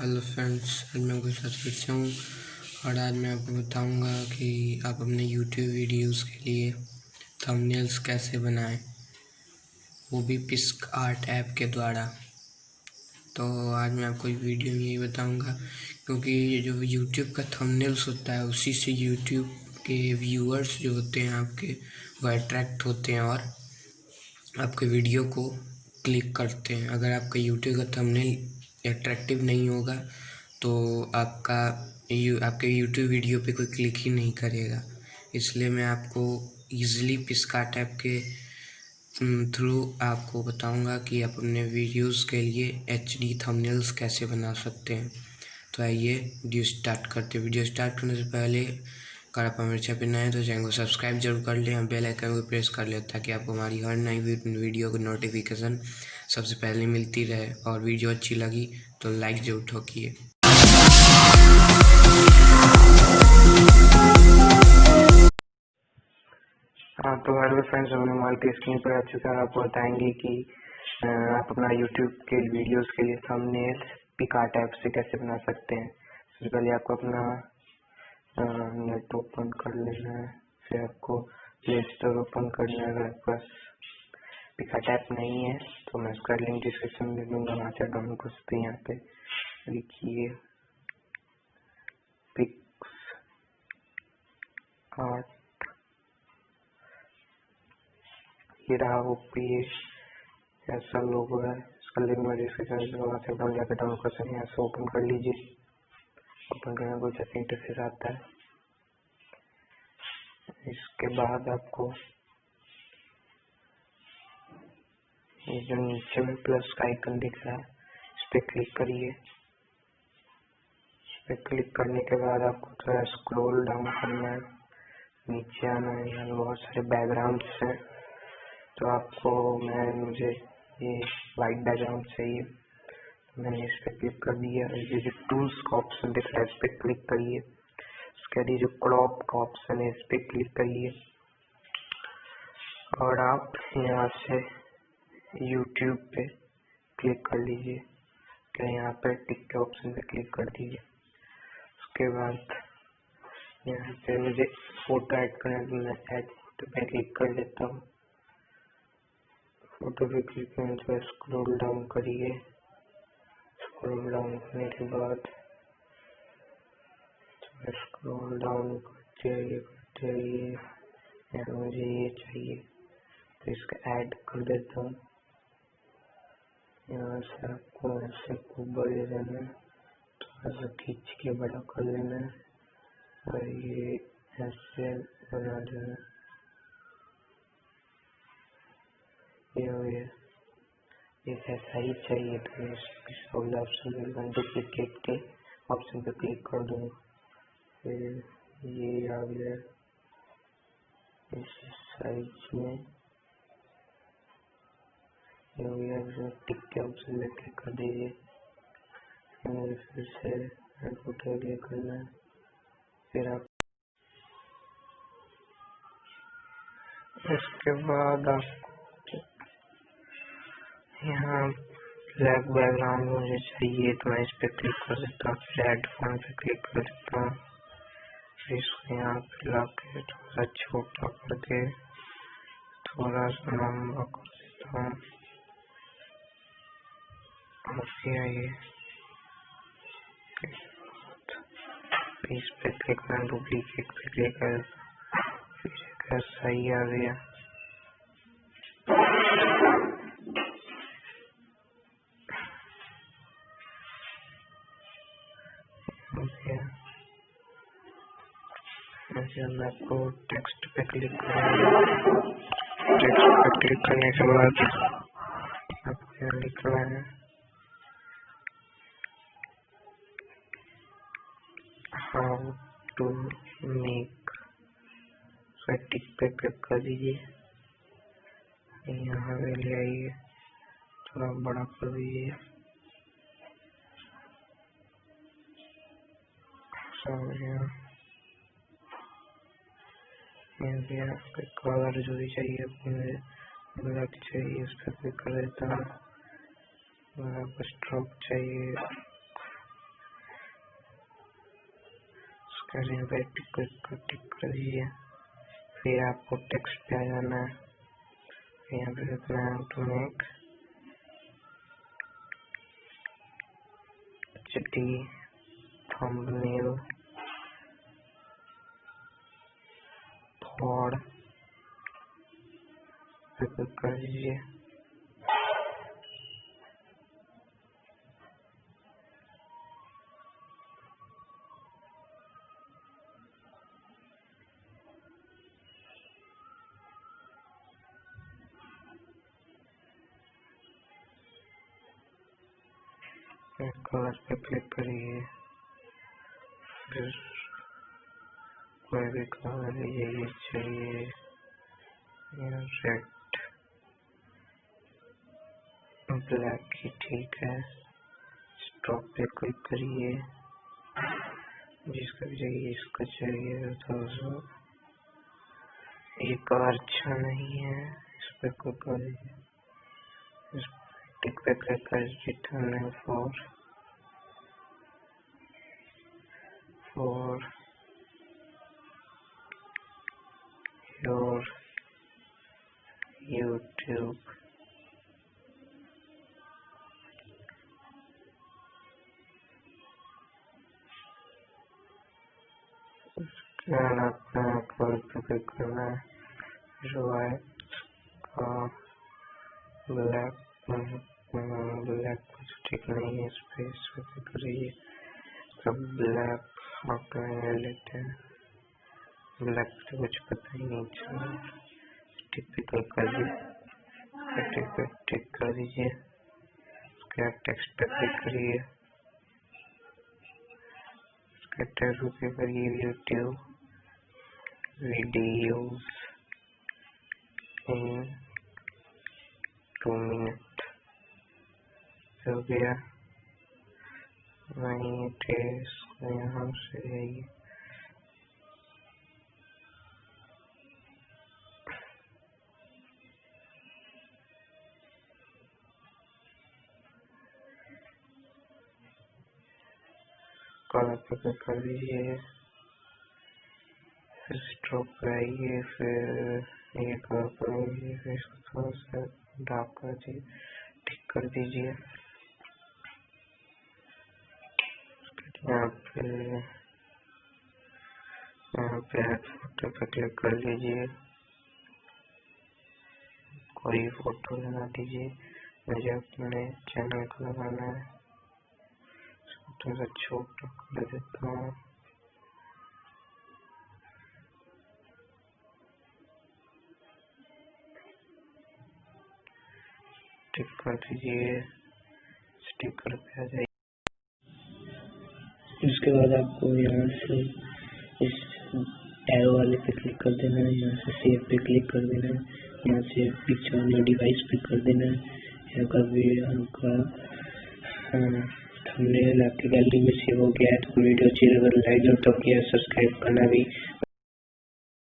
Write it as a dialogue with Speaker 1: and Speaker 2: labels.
Speaker 1: Hello friends, आज मैं आपके साथ फिर से हूँ और आज मैं आपको बताऊँगा कि आप अपने YouTube वीडियोस के लिए थंबनेल्स कैसे बनाएं, वो भी पिक्सआर्ट ऐप के द्वारा। तो आज मैं आपको वीडियो में यही बताऊँगा, क्योंकि ये जो YouTube का थंबनेल्स होता है उसी से YouTube के व्यूअर्स जो होते हैं आपके, वो अट्रैक्ट होते हैं और आपके वीडियो को क्लिक करते हैं। अगर आपका YouTube का थंबनेल अट्रैक्टिव नहीं होगा तो आपके YouTube वीडियो पे कोई क्लिक ही नहीं करेगा। इसलिए मैं आपको ईज़िली पिक्सआर्ट ऐप के थ्रू आपको बताऊंगा कि आप अपने वीडियोस के लिए HD थंबनेल्स कैसे बना सकते हैं। तो आइए वीडियो स्टार्ट करते हैं। वीडियो स्टार्ट करने से पहले अगर आप हमारे चैनल पर नए हैं तो चैनल को सब्सक्राइब जरूर कर लें और बेल आइकन को प्रेस कर लें, ताकि आपको हमारी हर नई वीडियो की नोटिफिकेशन सबसे पहले मिलती रहे। और वीडियो अच्छी लगी तो लाइक जरूर ठोकिए। हाँ, तो हेलो फ्रेंड्स, हम हमारे की स्क्रीन पर आ चुका है। आपको बताएंगे कि आप अपना YouTube के वीडियोस के लिए थंबनेल पिक्सआर्ट ऐप से कैसे बना सकते हैं। सबसे पहले आपको अपना नेट ओपन कर लेना है, फिर आपको प्ले स्टोर ओपन करना है। अगर आपके पास पिक्सआर्ट ऐप नहीं है तो मैं उसका लिंक डिस्क्रिप्शन में दे दूँगा, वहाँ से डाउनलोड कर सकते हैं। यहाँ पे लिखिए पिक्सआर्ट, ये रहा वो पेज, ऐसा लोगो है। इसका लिंक मैं डिस्क्रिप्शन में, वहाँ से डाउनलोड जाकर डाउनलोड कर सकते हैं। यहाँ से ओपन कर लीजिए। ओपन करने को जैसे इंटरफेस आता है, इसके बाद आपको ये जो नीचे में प्लस का आइकन दिख रहा है, इस पर क्लिक करिए। इस पर क्लिक करने के बाद आपको थोड़ा स्क्रॉल डाउन करना है, नीचे आना है। यहाँ बहुत सारे बैकग्राउंड्स हैं, तो आपको मुझे ये वाइट बैकग्राउंड चाहिए, तो मैंने इस पर क्लिक कर दिया। ये जो टूल्स का ऑप्शन दिख रहा है, इस पर क्लिक करिए। इसके बाद ये जो क्रॉप का ऑप्शन है, इस पर क्लिक करिए और आप यहाँ से YouTube पे क्लिक कर लीजिए। तो यहाँ पे टिक के ऑप्शन पे क्लिक कर दीजिए। उसके बाद यहाँ पे मुझे फोटो ऐड करना है, तो मैं ऐड फोटो पे क्लिक कर लेता हूँ। फोटो पे क्लिक करने के बाद स्क्रॉल डाउन करिए। स्क्रॉल डाउन करने के बाद स्क्रॉल डाउन करते रहिए। मुझे ये चाहिए तो इसका ऐड कर देता हूँ। यहाँ से आपको ऐसे खूब बड़े देना है, थोड़ा सा खींच के बड़ा कर लेना है और ये ऐसे बना देना। ये हो गया। ये ऐसा ही चाहिए तो मैं ऑप्शन डुप्लीकेट के ऑप्शन पे क्लिक कर दूँगा। फिर ये आ गया इस साइज में, ये हो गया। टिक के ऑप्शन पे क्लिक कर दीजिए। मुझे फिर से फोटो क्लिक करना है। फिर आप उसके बाद आपको यहाँ ब्लैक बैकग्राउंड मुझे चाहिए, तो मैं इस पर क्लिक कर देता हूँ। फिर हेडफोन पे क्लिक कर देता हूँ। फिर इसको यहाँ पे ला के थोड़ा छोटा करके थोड़ा सा लंबा कर देता हूँ। ये इस पे क्लिक कर, डुप्लीकेट पे क्लिक कर, फिर सही आ गया। मैं आपको टेक्स्ट पे क्लिक करूँगा। टेक्स्ट पे क्लिक करने के बाद आपको यहाँ लिखना है हाउ टू मेक। टिक पे क्लिक कर दीजिए। यहाँ पे ले आइए, थोड़ा बड़ा कर दीजिए। कलर जो भी चाहिए, ब्लैक चाहिए, उस पर क्लिक कर देता हूँ। स्ट्रोक चाहिए, यहाँ पे टिक कर दीजिए। फिर आपको टेक्स्ट पे आ जाना है, यहाँ पे लिखना है to make HD thumbnail for, click कर दीजिए। कलर पे क्लिक करिए, फिर कोई भी कलर ये चाहिए, रेड ब्लैक ही ठीक है। स्टॉप पे क्लिक करिए, जिसका भी चाहिए, इसका चाहिए तो ये कलर अच्छा नहीं है, इस पे क्लिक करिए, इस टिक पे क्लिक करिए, टर्न for your YouTube अपना अकाउंट पे क्लिक करना है, वाइट का ब्लैक कुछ ठीक नहीं है, इस पे क्लिक करिए, सब ब्लैक हटा लेते हैं, ब्लैक तो कुछ पता ही नहीं चला। टिक पे क्लिक करिए, टिक कर दीजिए, उसके बाद टेक्स्ट पे क्लिक करिए, उसके टेक्स्ट पे करिए यूट्यूब वीडियोस इन 2 मिनट हो गया। वहीं टेस्ट यहाँ से कलर पे क्लिक कर दीजिए, फिर स्ट्रोक पे आइए, फिर ये कलर करेंगे, फिर इसको थोड़ा सा डार्क कर दीजिए, ठीक कर दीजिए। यहाँ पे फोटो पे क्लिक कर लीजिए, कोई फोटो लगा दीजिए, मुझे अपने चैनल को लगाना है, थोड़ा छोटा कर देता हूँ। टिक कर दीजिए, स्टिकर पे आ जाइए। उसके बाद आपको यहाँ से इस एरो वाले पे क्लिक कर देना है, यहाँ से सेव पे क्लिक कर देना है, यहाँ से पिक्चर वाले डिवाइस पे कर देना है। यहाँ का आपका थंबनेल आपकी गैलरी में सेव हो गया है। तो वीडियो अच्छी लगे तो लाइक और सब्सक्राइब करना भी